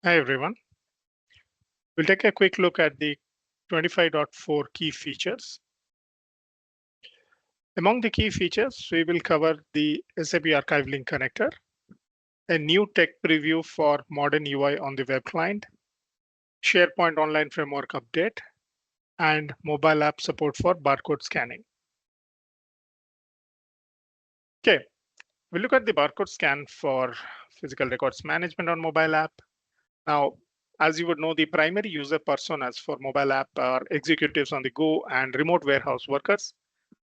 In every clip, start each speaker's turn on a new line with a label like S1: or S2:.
S1: Hi everyone. We'll take a quick look at the 25.4 key features. Among the key features, we will cover the SAP Archive Link Connector, a new tech preview for modern UI on the web client, SharePoint Online Framework update, and mobile app support for barcode scanning. Okay, we'll look at the barcode scan for physical records management on mobile app. Now, as you would know, the primary user personas for mobile app are executives on the go and remote warehouse workers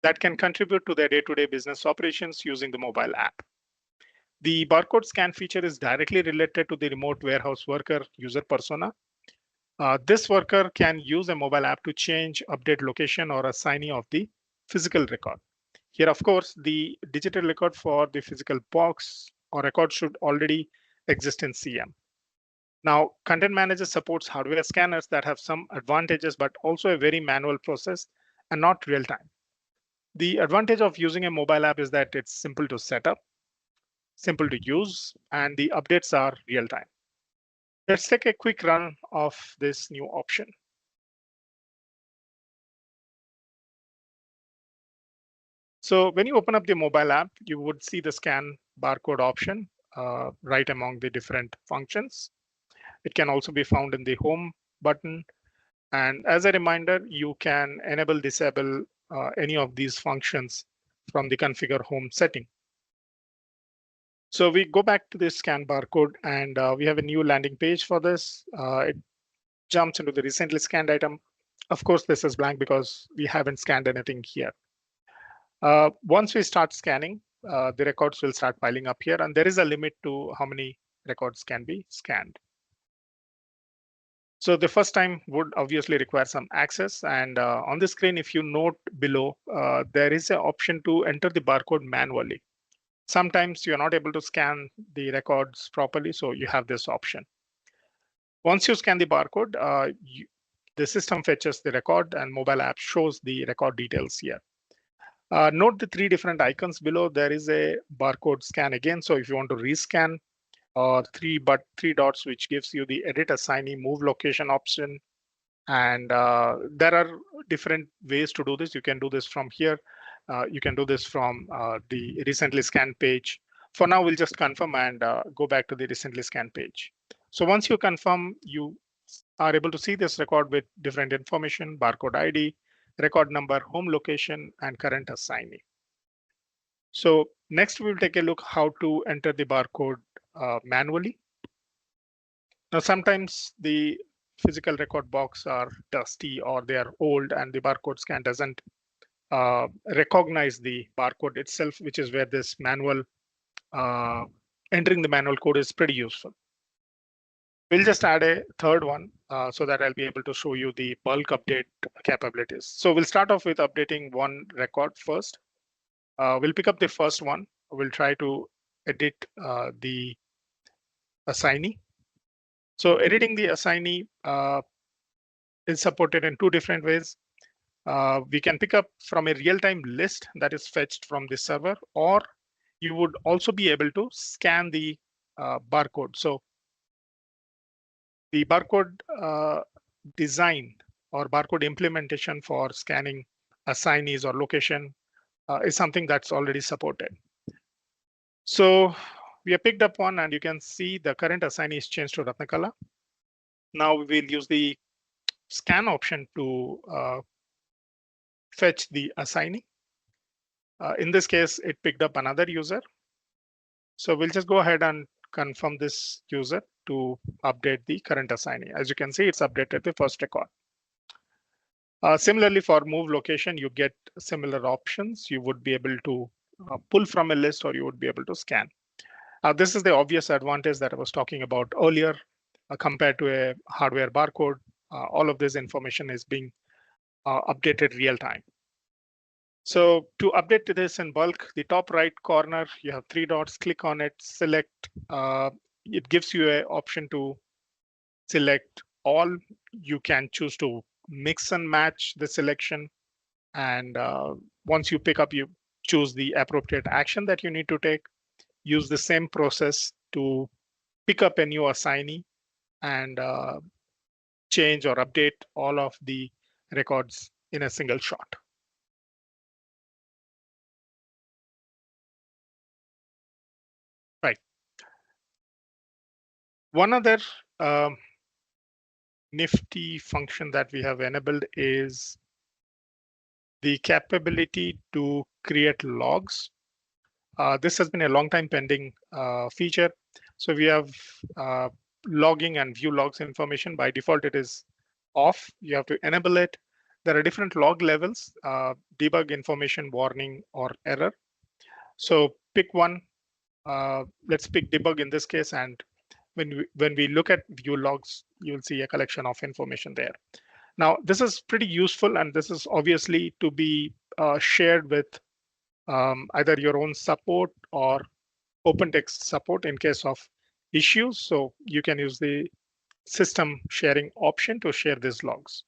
S1: that can contribute to their day-to-day business operations using the mobile app. The barcode scan feature is directly related to the remote warehouse worker user persona. This worker can use a mobile app to change, update location, or assignee of the physical record. Here, of course, the digital record for the physical box or record should already exist in CM. Now, Content Manager supports hardware scanners that have some advantages, but also a very manual process and not real time. The advantage of using a mobile app is that it's simple to set up, simple to use, and the updates are real time. Let's take a quick run of this new option. So when you open up the mobile app, you would see the scan barcode option right among the different functions. It can also be found in the home button. And as a reminder, you can enable, disable any of these functions from the configure home setting. So we go back to this scan barcode and we have a new landing page for this. It jumps into the recently scanned item. Of course, this is blank because we haven't scanned anything here. Once we start scanning, the records will start piling up here, and there is a limit to how many records can be scanned. So the first time would obviously require some access. And on the screen, if you note below, there is an option to enter the barcode manually. Sometimes you're not able to scan the records properly, so you have this option. Once you scan the barcode, the system fetches the record and mobile app shows the record details here. Note the three different icons below. There is a barcode scan again. So if you want to rescan, three dots, which gives you the edit assignee move location option. And there are different ways to do this. You can do this from here. You can do this from the recently scanned page. For now, we'll just confirm and go back to the recently scanned page. So once you confirm, you are able to see this record with different information, barcode ID, record number, home location, and current assignee. So next, we'll take a look how to enter the barcode manually. Now, sometimes the physical record box are dusty or they are old and the barcode scan doesn't recognize the barcode itself, which is where this manual entering the manual code is pretty useful. We'll just add a third one so that I'll be able to show you the bulk update capabilities. So we'll start off with updating one record first. We'll pick up the first one. We'll try to edit the assignee. So editing the assignee is supported in two different ways. We can pick up from a real-time list that is fetched from the server, or you would also be able to scan the barcode. So the barcode design or barcode implementation for scanning assignees or location is something that's already supported. So we have picked up one, and you can see the current assignee is changed to Ratnakala. Now we will use the scan option to fetch the assignee. In this case, it picked up another user. So we'll just go ahead and confirm this user to update the current assignee. As you can see, it's updated the first record. Similarly, for move location, you get similar options. You would be able to pull from a list, or you would be able to scan. This is the obvious advantage that I was talking about earlier compared to a hardware barcode. All of this information is being updated real time. So to update this in bulk, the top right corner, you have three dots, click on it, select. It gives you an option to select all. You can choose to mix and match the selection. And once you pick up, you choose the appropriate action that you need to take. Use the same process to pick up a new assignee and change or update all of the records in a single shot. Right. One other nifty function that we have enabled is the capability to create logs. This has been a long time pending feature. So we have logging and view logs information. By default, it is off. You have to enable it. There are different log levels, debug information, warning, or error. So pick one. Let's pick debug in this case. And when we look at view logs, you'll see a collection of information there. Now, this is pretty useful, and this is obviously to be shared with either your own support or open text support in case of issues. So you can use the system sharing option to share these logs.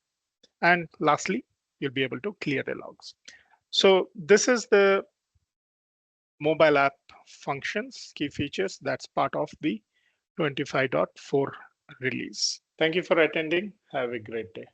S1: And lastly, you'll be able to clear the logs. So this is the mobile app functions, key features that's part of the 25.4 release. Thank you for attending. Have a great day.